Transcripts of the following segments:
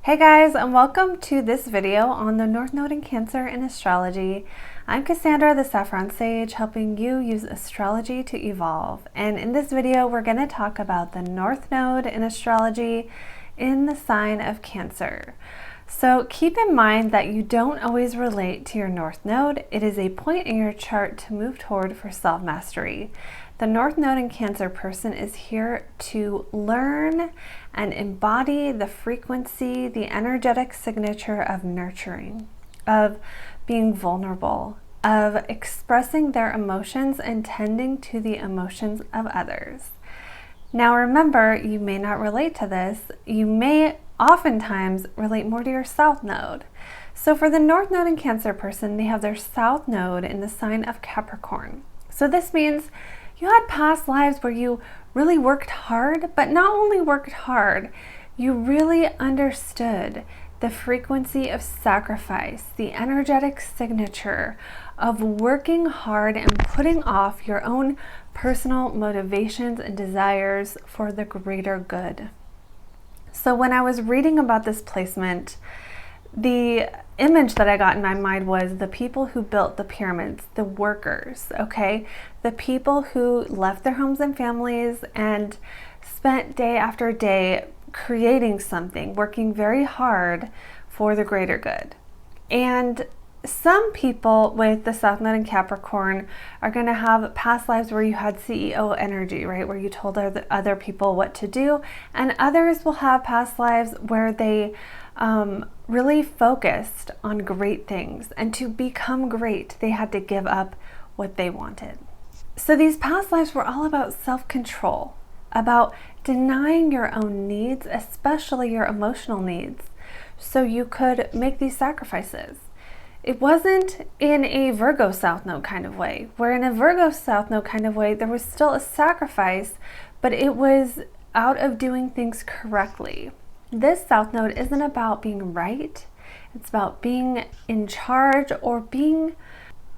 Hey guys, and welcome to this video on the North Node in Cancer in astrology. I'm Cassandra, the Saffron Sage, helping you use astrology to evolve. And in this video, we're going to talk about the North Node in astrology in the sign of Cancer. So keep in mind that you don't always relate to your North Node. It is a point in your chart to move toward for self-mastery. The North Node in Cancer person is here to learn and embody the frequency, the energetic signature of nurturing, of being vulnerable, of expressing their emotions and tending to the emotions of others. Now remember, you may not relate to this. You may oftentimes relate more to your South Node. So for the North Node in Cancer person, they have their South Node in the sign of Capricorn. So this means you had past lives where you really worked hard, but not only worked hard, you really understood the frequency of sacrifice, the energetic signature of working hard and putting off your own personal motivations and desires for the greater good. So when I was reading about this placement, the image that I got in my mind was the people who built the pyramids, the workers, okay? The people who left their homes and families and spent day after day creating something, working very hard for the greater good. And some people with the South Node in Capricorn are going to have past lives where you had CEO energy, right? Where you told other people what to do. And others will have past lives where they really focused on great things. And to become great, they had to give up what they wanted. So these past lives were all about self-control, about denying your own needs, especially your emotional needs, so you could make these sacrifices. It wasn't in a Virgo South Node kind of way, where in a Virgo South Node kind of way, there was still a sacrifice, but it was out of doing things correctly. This South Node isn't about being right. It's about being in charge or being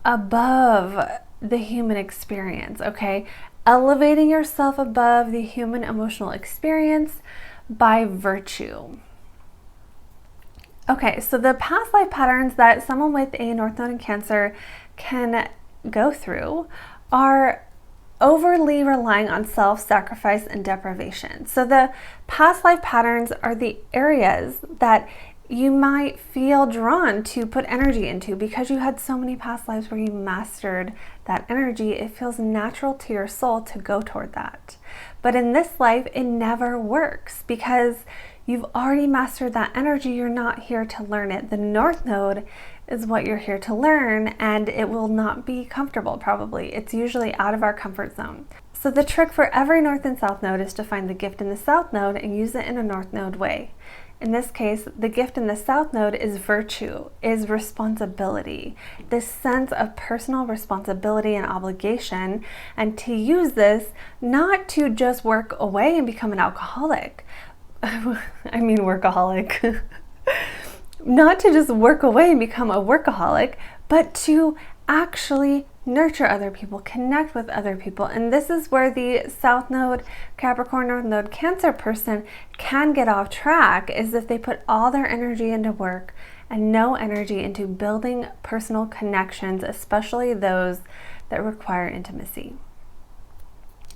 above the human experience, okay? Elevating yourself above the human emotional experience by virtue. Okay, so the past life patterns that someone with a North Node in Cancer can go through are overly relying on self-sacrifice and deprivation. So the past life patterns are the areas that you might feel drawn to put energy into because you had so many past lives where you mastered that energy. It feels natural to your soul to go toward that. But in this life, it never works because you've already mastered that energy. You're not here to learn it. The North Node is what you're here to learn, and it will not be comfortable probably. It's usually out of our comfort zone. So the trick for every North and South Node is to find the gift in the South Node and use it in a North Node way. In this case, the gift in the South Node is virtue, is responsibility, this sense of personal responsibility and obligation, and to use this not to just work away and become an alcoholic. I mean workaholic. Not to just work away and become a workaholic, but to actually nurture other people, connect with other people. And this is where the South Node, Capricorn, North Node, Cancer person can get off track, is if they put all their energy into work and no energy into building personal connections, especially those that require intimacy.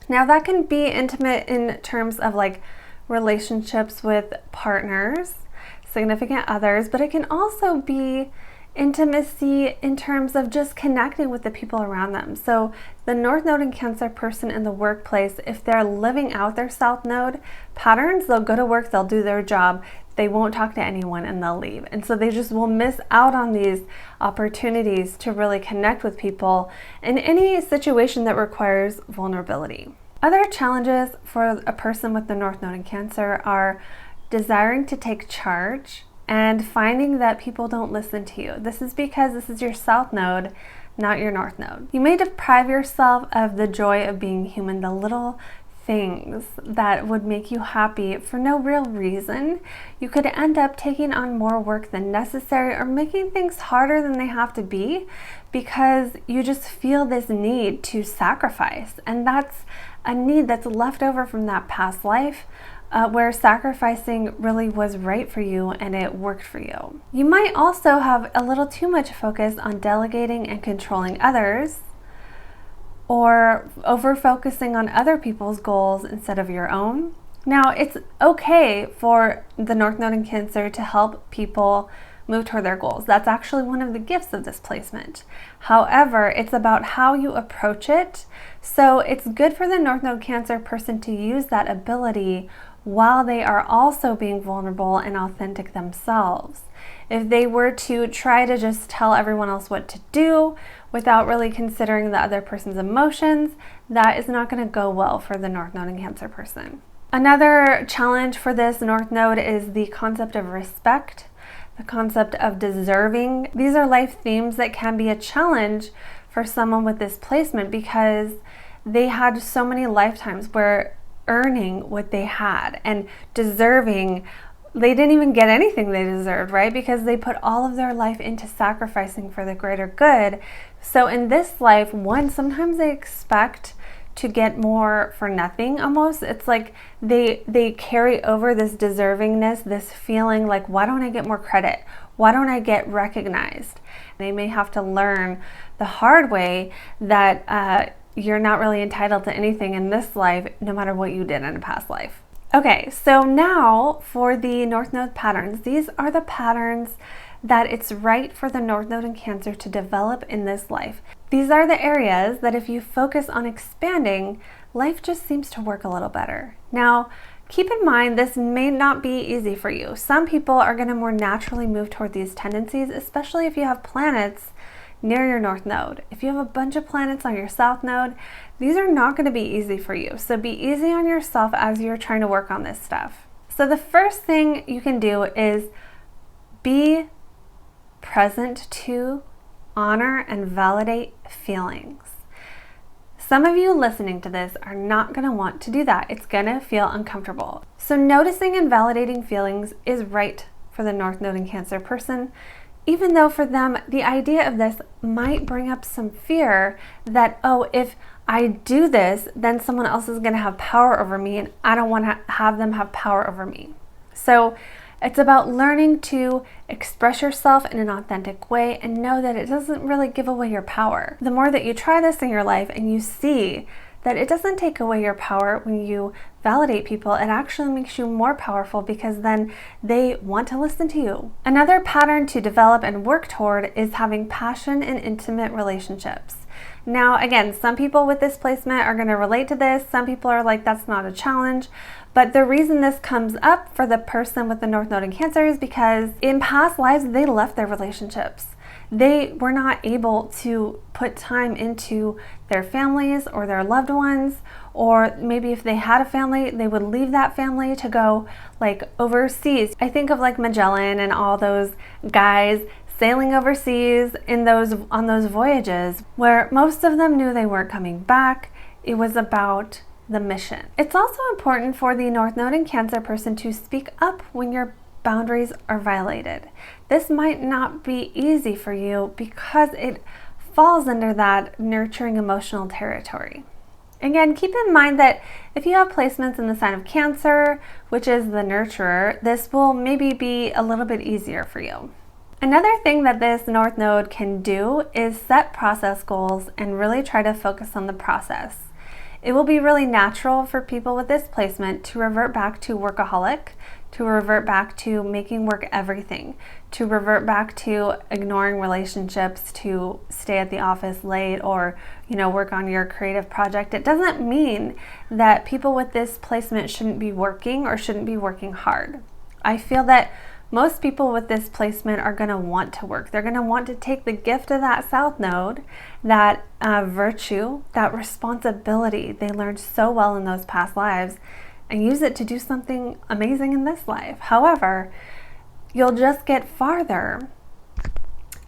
Now that can be intimate in terms of like relationships with partners, significant others, but it can also be intimacy in terms of just connecting with the people around them. So the North Node in Cancer person in the workplace, if they're living out their South Node patterns, they'll go to work, they'll do their job, they won't talk to anyone, and they'll leave. And so they just will miss out on these opportunities to really connect with people in any situation that requires vulnerability. Other challenges for a person with the North Node in Cancer are desiring to take charge and finding that people don't listen to you. This is because this is your South Node, not your North Node. You may deprive yourself of the joy of being human, the little things that would make you happy for no real reason. You could end up taking on more work than necessary or making things harder than they have to be because you just feel this need to sacrifice. And that's a need that's left over from that past life where sacrificing really was right for you and it worked for you. You might also have a little too much focus on delegating and controlling others, or over-focusing on other people's goals instead of your own. Now, it's okay for the North Node in Cancer to help people move toward their goals. That's actually one of the gifts of this placement. However, it's about how you approach it. So it's good for the North Node Cancer person to use that ability while they are also being vulnerable and authentic themselves. If they were to try to just tell everyone else what to do without really considering the other person's emotions, that is not going to go well for the North Node in Cancer person. Another challenge for this North Node is the concept of respect, the concept of deserving. These are life themes that can be a challenge for someone with this placement because they had so many lifetimes where earning what they had and deserving, they didn't even get anything they deserved, right? Because they put all of their life into sacrificing for the greater good. So in this life, sometimes they expect to get more for nothing almost. It's like they carry over this deservingness, this feeling like, why don't I get more credit? Why don't I get recognized? They may have to learn the hard way that you're not really entitled to anything in this life, no matter what you did in a past life. Okay, so now for the North Node patterns. These are the patterns that it's right for the North Node in Cancer to develop in this life. These are the areas that if you focus on expanding, life just seems to work a little better. Now, keep in mind, this may not be easy for you. Some people are going to more naturally move toward these tendencies, especially if you have planets near your North Node. If you have a bunch of planets on your South Node, these are not going to be easy for you. So be easy on yourself as you're trying to work on this stuff. So the first thing you can do is be present to honor and validate feelings. Some of you listening to this are not going to want to do that. It's going to feel uncomfortable. So noticing and validating feelings is right for the North Node in Cancer person, even though for them, the idea of this might bring up some fear that, oh, if I do this, then someone else is going to have power over me, and I don't want to have them have power over me. So it's about learning to express yourself in an authentic way and know that it doesn't really give away your power. The more that you try this in your life and you see that it doesn't take away your power when you validate people, it actually makes you more powerful because then they want to listen to you. Another pattern to develop and work toward is having passion in intimate relationships. Now, again, some people with this placement are going to relate to this. Some people are like, that's not a challenge. But the reason this comes up for the person with the North Node in Cancer is because in past lives, they left their relationships. They were not able to put time into their families or their loved ones, or maybe if they had a family, they would leave that family to go like overseas. I think of like Magellan and all those guys sailing overseas on those voyages where most of them knew they weren't coming back. It was about the mission. It's also important for the North Node in Cancer person to speak up when your boundaries are violated. This might not be easy for you because it falls under that nurturing emotional territory. Again, keep in mind that if you have placements in the sign of Cancer, which is the nurturer, this will maybe be a little bit easier for you. Another thing that this North Node can do is set process goals and really try to focus on the process. It will be really natural for people with this placement to revert back to workaholic, to revert back to making work everything, to revert back to ignoring relationships, to stay at the office late or, work on your creative project. It doesn't mean that people with this placement shouldn't be working or shouldn't be working hard. I feel that most people with this placement are going to want to work. They're going to want to take the gift of that South Node, that virtue, that responsibility they learned so well in those past lives, and use it to do something amazing in this life. However, you'll just get farther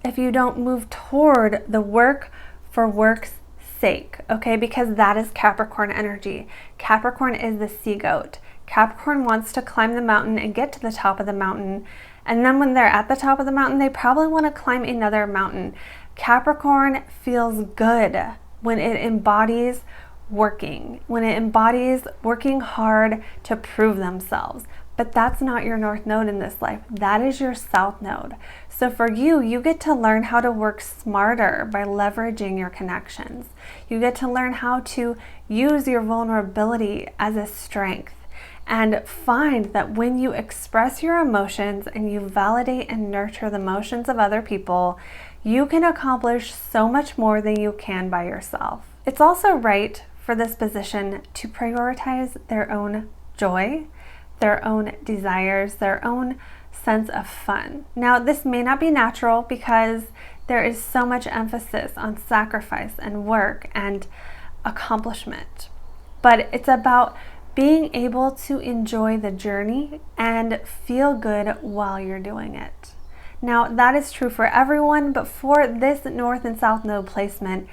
if you don't move toward the work for work's sake, okay? Because that is Capricorn energy. Capricorn is the sea goat. Capricorn wants to climb the mountain and get to the top of the mountain. And then when they're at the top of the mountain, they probably want to climb another mountain. Capricorn feels good when it embodies working, when it embodies working hard to prove themselves. But that's not your North Node in this life. That is your South Node. So for you, you get to learn how to work smarter by leveraging your connections. You get to learn how to use your vulnerability as a strength, and find that when you express your emotions and you validate and nurture the emotions of other people, you can accomplish so much more than you can by yourself. It's also right for this position to prioritize their own joy, their own desires, their own sense of fun. Now, this may not be natural because there is so much emphasis on sacrifice and work and accomplishment, but it's about being able to enjoy the journey and feel good while you're doing it. Now, that is true for everyone, but for this North and South Node placement,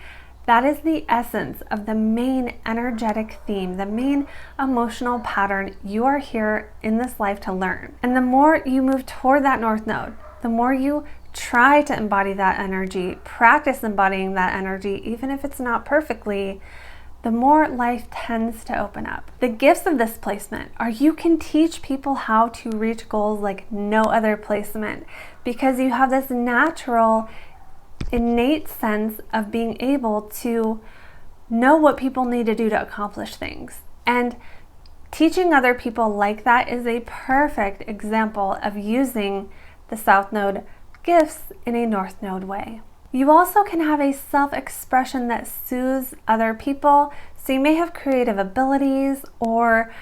that is the essence of the main energetic theme, the main emotional pattern you are here in this life to learn. And the more you move toward that North Node, the more you try to embody that energy, practice embodying that energy, even if it's not perfectly, the more life tends to open up. The gifts of this placement are you can teach people how to reach goals like no other placement, because you have this natural, innate sense of being able to know what people need to do to accomplish things. And teaching other people like that is a perfect example of using the South Node gifts in a North Node way. You also can have a self-expression that soothes other people. So you may have creative abilities, or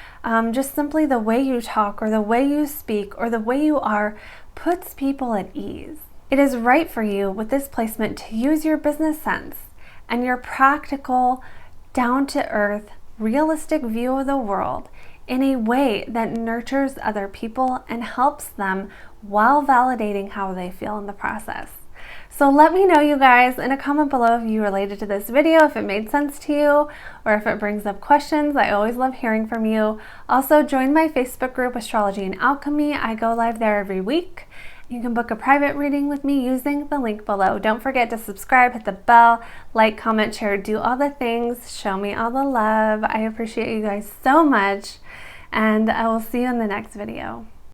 just simply the way you talk or the way you speak or the way you are puts people at ease. It is right for you with this placement to use your business sense and your practical, down-to-earth, realistic view of the world in a way that nurtures other people and helps them while validating how they feel in the process. So let me know, you guys, in a comment below if you related to this video, if it made sense to you, or if it brings up questions. I always love hearing from you. Also, join my Facebook group, Astrology and Alchemy. I go live there every week. You can book a private reading with me using the link below. Don't forget to subscribe, hit the bell, like, comment, share, do all the things. Show me all the love. I appreciate you guys so much, and I will see you in the next video.